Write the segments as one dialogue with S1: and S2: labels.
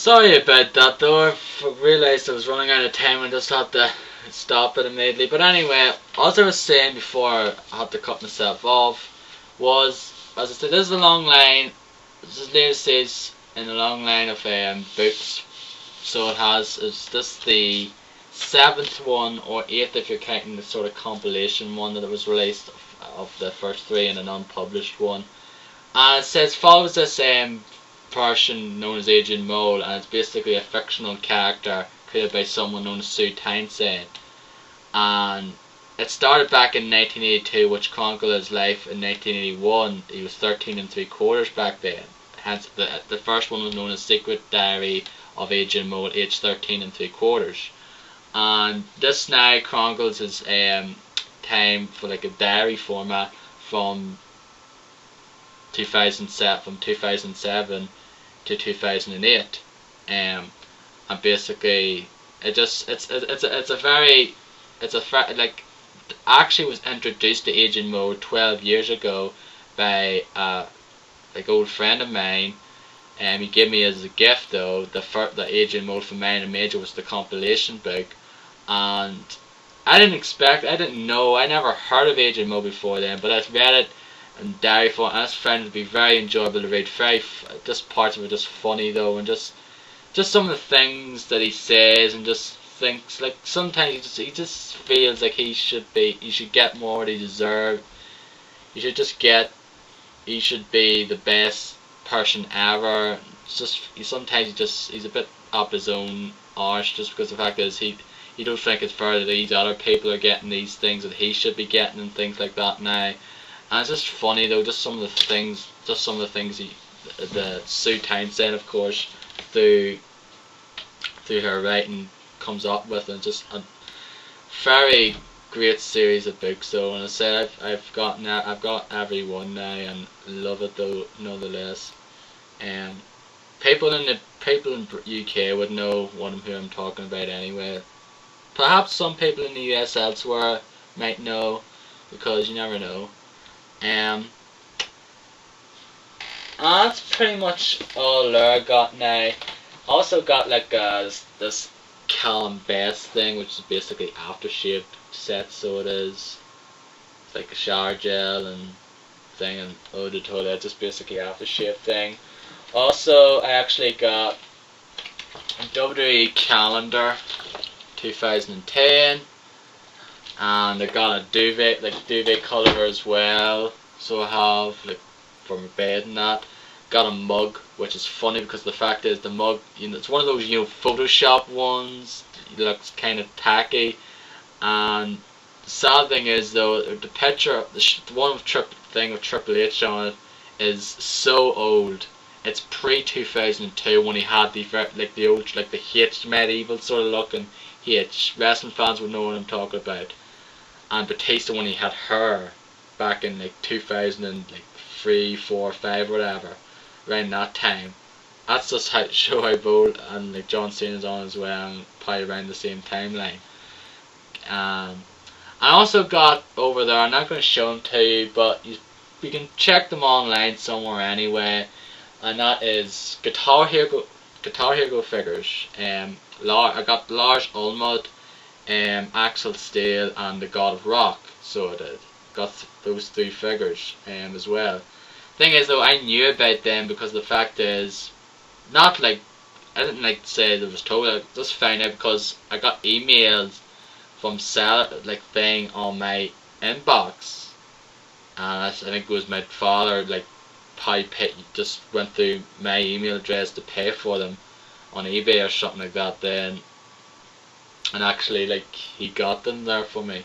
S1: Sorry about that though, I realised I was running out of time and just had to stop it immediately. But anyway, as I was saying before I had to cut myself off, was, as I said, this is a long line, this is the latest stage in a long line of books. So it's just the 7th one, or 8th if you're counting the sort of compilation one that was released of the first 3 and an unpublished one. And it says, follows this person known as Agent Mole, and it's basically a fictional character created by someone known as Sue Tyneside. And it started back in 1982, which chronicled his life in 1981. He was 13 3/4 back then. Hence, the first one was known as Secret Diary of Agent Mole, age 13 3/4. And this now chronicles his time for like a diary format from 2007 to 2008, and basically like actually was introduced to Agent Mode 12 years ago by like old friend of mine. He gave me as a gift though the Agent Mode for Mine and Major was the compilation book, and I didn't know, I never heard of Agent Mode before then, but I read it and diary for, and I found it to be very enjoyable to read. Just parts of it just funny though, and just some of the things that he says, and just thinks like sometimes he just feels like he should get more than he deserves. He should be the best person ever. It's just he's a bit up his own arse, just because the fact is he don't think it's fair that these other people are getting these things that he should be getting and things like that now. And it's just funny though, just some of the things the Sue Tyneside, of course, through her writing comes up with, and just a very great series of books though. And I said I've got every one now and love it though nonetheless. People in UK would know who I'm talking about anyway. Perhaps some people in the US elsewhere might know, because you never know. That's pretty much all I got now. Also got like this Callum Best thing, which is basically aftershave set, so it is. It's like a shower gel and thing, and eau de toilette, just basically aftershave thing. Also, I actually got a WWE calendar 2010, and I got a duvet cover as well. So I have like for my bed and that. Got a mug, which is funny because the fact is the mug, it's one of those Photoshop ones. It looks kind of tacky, and the sad thing is though, the picture, the one with Triple H on it, is so old. It's pre 2002 when he had the old the H medieval sort of looking H. Wrestling fans would know what I'm talking about. And Batista when he had hair back in like 2003, 4, 5, whatever, around that time. That's just how show how bold, and like John Cena's on as well, and probably around the same timeline. I also got over there, I'm not going to show them to you, but you can check them online somewhere anyway, and that is Guitar Hero figures. I got Lars Ulmud, Axel Steele, and the God of Rock. So I did. Got those 3 figures as well. Thing is though, I knew about them because the fact is, not like I didn't like say that was told. I just found out because I got emails from thing on my inbox, and I think it was my father just went through my email address to pay for them on eBay or something like that then, and actually he got them there for me,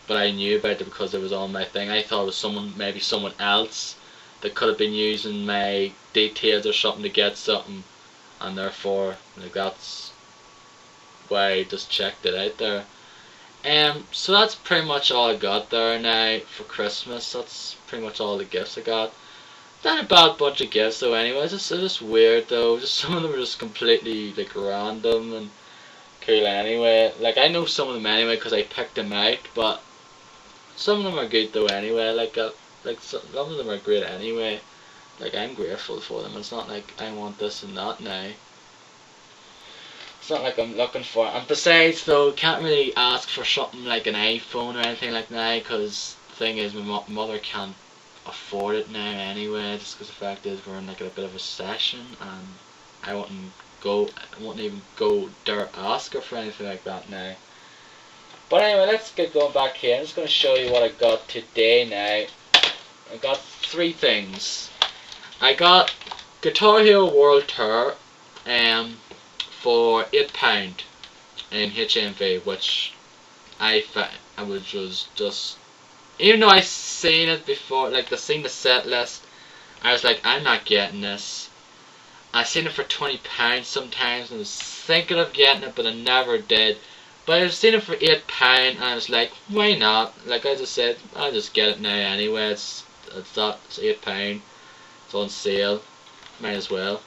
S1: but I knew about it because it was on my thing. I thought it was maybe someone else that could have been using my details or something to get something, and therefore that's why I just checked it out there. So that's pretty much all I got there now for Christmas. That's pretty much all the gifts I got. Not a bad bunch of gifts though anyway. It's just weird though. Just some of them are just completely random and cool anyway. I know some of them anyway because I picked them out, but some of them are good though anyway. Some of them are great anyway. I'm grateful for them. It's not like I want this and that now. It's not like I'm looking for it. And besides, though, can't really ask for something like an iPhone or anything like that, because the thing is, my mother can't afford it now anyway, just because the fact is we're in like a bit of a recession, and I wouldn't even go dare ask her for anything like that now. But anyway, let's get going back here. I'm just going to show you what I got today now. I got 3 things. I got Guitar Hero World Tour for £8 in HMV, which I was just, even though I seen it before, like I seen the set list, I was like, I'm not getting this. I seen it for £20 sometimes, and I was thinking of getting it, but I never did. But I've seen it for £8, and I was like, why not? Like I just said, I'll just get it now anyway. It's £8. It's on sale. Might as well.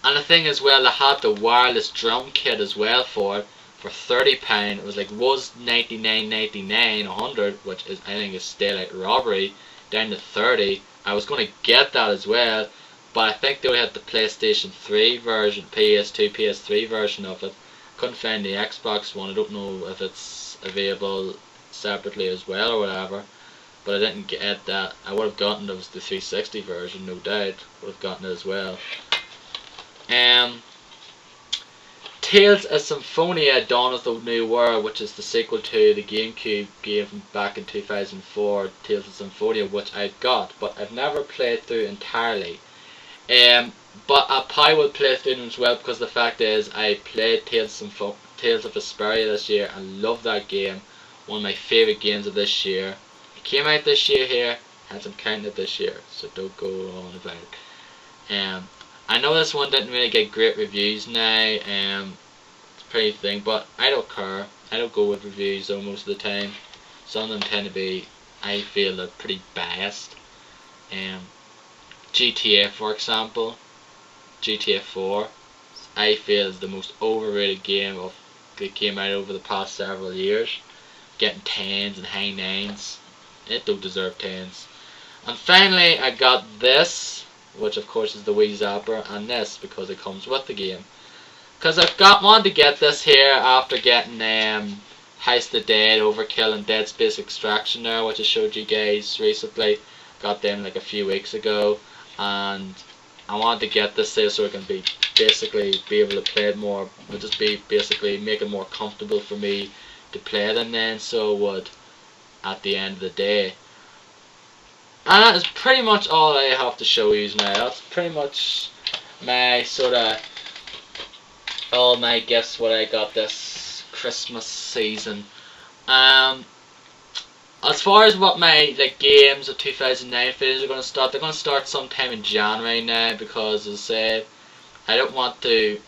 S1: And the thing as well, I had the wireless drum kit as well for £30. It was like, was $99.99, 100, which is, I think, is still like robbery, down to 30. I was going to get that as well, but I think they only had the PlayStation 3 version, PS2, PS3 version of it. Couldn't find the Xbox one. I don't know if it's available separately as well or whatever, but I didn't get that. I would have gotten it was the 360 version, no doubt. Would have gotten it as well. Tales of Symphonia Dawn of the New World, which is the sequel to the GameCube game from back in 2004, Tales of Symphonia, which I've got, but I've never played through entirely. But I probably will play through them as well, because the fact is, I played Tales of Vesperia this year and loved that game. One of my favourite games of this year. It came out this year here, hence I'm counting it this year, so don't go on about it. I know this one didn't really get great reviews now, it's a pretty thing, but I don't care. I don't go with reviews though most of the time. Some of them tend to be, I feel, they're pretty biased. GTA, for example, GTA 4, I feel is the most overrated game that came out over the past several years. Getting 10s and high 9s. It don't deserve 10s. And finally, I got this, which of course is the Wii Zapper, and this because it comes with the game. Because wanted to get this here after getting Heist the Dead, Overkill, and Dead Space Extraction there, which I showed you guys recently. Got them like a few weeks ago, and I wanted to get this here so I can basically be able to play it more, but just basically make it more comfortable for me to play it, and then so it would at the end of the day. And that is pretty much all I have to show you now. That's pretty much my sort of all my gifts what I got this Christmas season. As far as what my games of 2009 videos are going to start, they're going to start sometime in January now, because as I said, I don't want to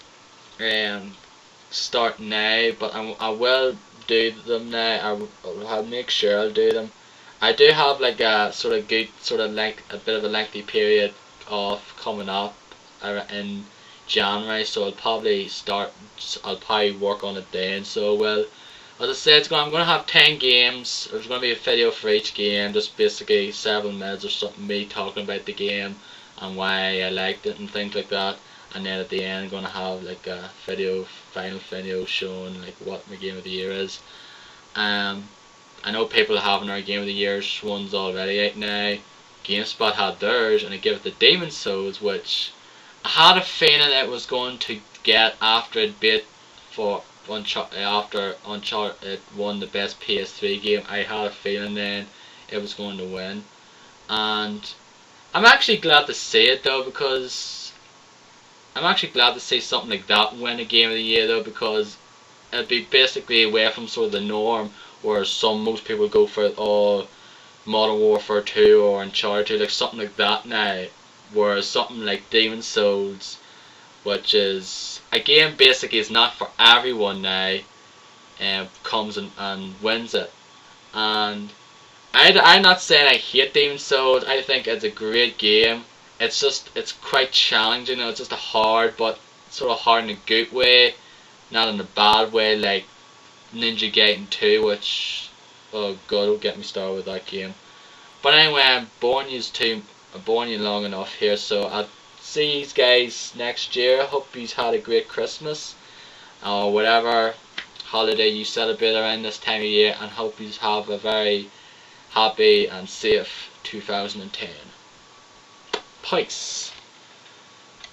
S1: start now, but I will do them now. I'll make sure I'll do them. I do have like a sort of good a bit of a lengthy period of coming up in January, so I'll probably work on it then. So well, as I said, I'm going to have 10 games. There's going to be a video for each game, just basically 7 minutes or something, me talking about the game and why I liked it and things like that. And then at the end, I'm going to have like a final video showing like what my game of the year is. I know people having their game of the year ones already out now. GameSpot had theirs, and I give it the Demon Souls, which I had a feeling it was going to get after it beat after Uncharted won the best PS3 game. I had a feeling then it was going to win, and I'm actually glad to see it though, because I'm actually glad to see something like that win a game of the year though, because it'd be basically away from sort of the norm where most people go for Modern Warfare 2 or Uncharted 2, like something like that now, whereas something like Demon Souls, which is a game basically is not for everyone now, comes and wins it. And I'm not saying I hate Demon Souls. I think it's a great game. It's quite challenging. It's just a hard, but sort of hard in a good way, not in a bad way like Ninja Gaiden 2, which, oh god, don't get me started with that game. But anyway, I'm born you long enough here, so I'll see you guys next year. Hope you had a great Christmas. or whatever holiday you celebrate around this time of year, and hope you have a very happy and safe 2010. Peace.